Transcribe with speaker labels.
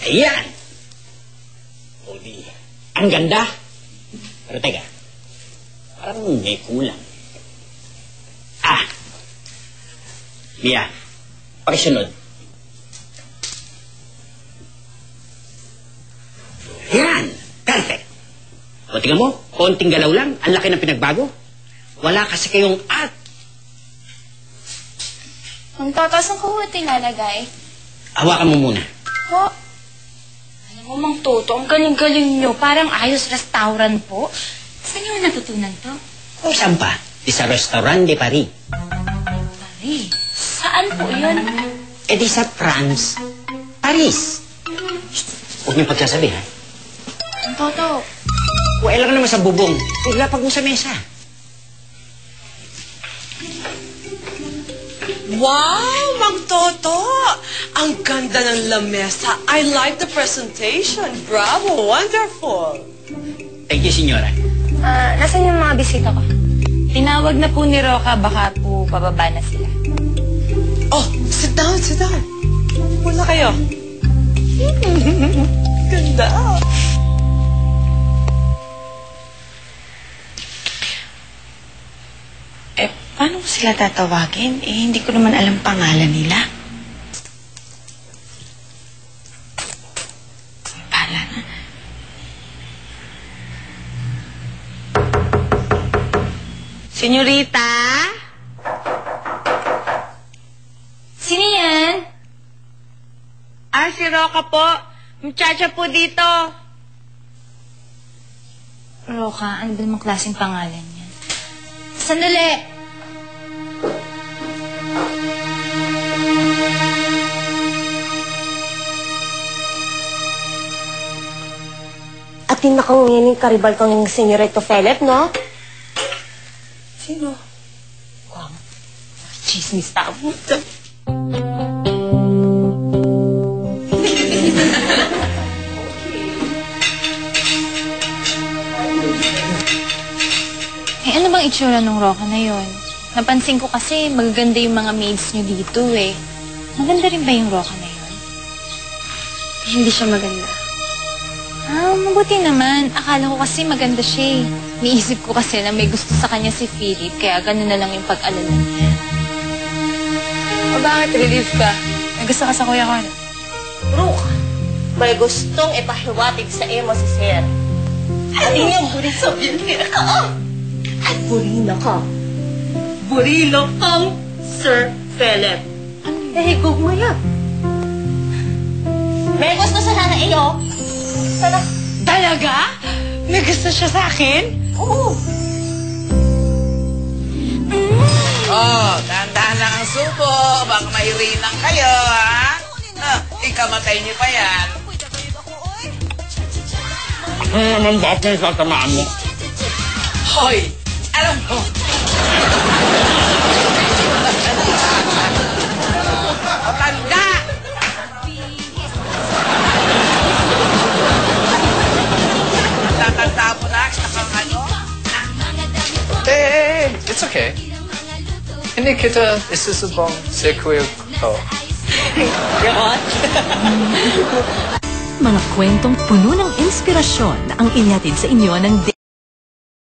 Speaker 1: Ayan! O di, ang ganda. Pero teka, parang may kulang. Mia, pakisunod. Yan! Perfect! O tingnan mo, konting galaw lang, ang laki ng pinagbago. Wala kasi kayong art.
Speaker 2: Mang Toto, saan ko ito ilalagay?
Speaker 1: Hawakan mo muna.
Speaker 2: Ho? Alam mo, Mang Toto, ang galing-galing nyo. Parang ayos restaurant po. Saan nyo natutunan to?
Speaker 1: O saan pa? Di sa Restaurant de Paris.
Speaker 2: Paris? Saan po yun?
Speaker 1: E di sa France. Paris. Huwag niyo pagsasabi, ha?
Speaker 2: Mang Toto.
Speaker 1: Wala ka naman sa bubong. Ilapag mo sa mesa.
Speaker 3: Wow, Mang Toto! Ang ganda ng lamesa. I like the presentation. Bravo, wonderful.
Speaker 1: Thank you, senyora.
Speaker 2: Nasaan yung mga bisita ko? Tinawag na po ni Roca, baka po pababa na sila.
Speaker 3: Oh, sit down, sit down. Muna kayo. Ganda.
Speaker 4: Paano ko sila tatawagin? Hindi ko naman alam pangalan nila. Pala na. Senyorita?
Speaker 2: Sino yan?
Speaker 4: Si Roca po. Muchacha po dito.
Speaker 2: Roca, ano ba namang klaseng pangalan yan? Sandali!
Speaker 5: Atin na kang ngayon karibal kang senyorito Philip, no?
Speaker 3: Sino?
Speaker 5: Wow. Chismis tabo.
Speaker 2: Ano bang itsura nung Roca na yon? Napansin ko kasi magaganda yung mga maids nyo dito eh. Maganda rin ba yung Roca na yon?
Speaker 5: Hindi siya maganda.
Speaker 2: Mabuti naman. Akala ko kasi maganda siya eh. Niisip ko kasi na may gusto sa kanya si Philip, kaya gano'n na lang yung pag-alala niya.
Speaker 4: O bakit relief ka? May gusto ka sa kuya ko, ano?
Speaker 5: Roca, may gustong ipahiwatig sa emo si Sir. Ano yung buri sa bilira ka? At burino ka. Burino kang Sir Philip. Higog mo yan. May gusto sa nana iyo. Sana.
Speaker 4: Talaga? May gusto siya sa akin?
Speaker 5: Oo.
Speaker 6: Dahan-dahan lang ang subo. Baka mahirinan kayo, ha? Ikamatay niyo pa yan.
Speaker 1: Ano naman ba kung satamaan mo?
Speaker 6: Hoy! Alam ko! Matanda! Tatanda mo na, sakang ano?
Speaker 7: Hey, it's okay. Hindi kita isusubong sa kuya ko.
Speaker 8: Mga kwentong puno ng inspirasyon ang inyatid sa inyo ng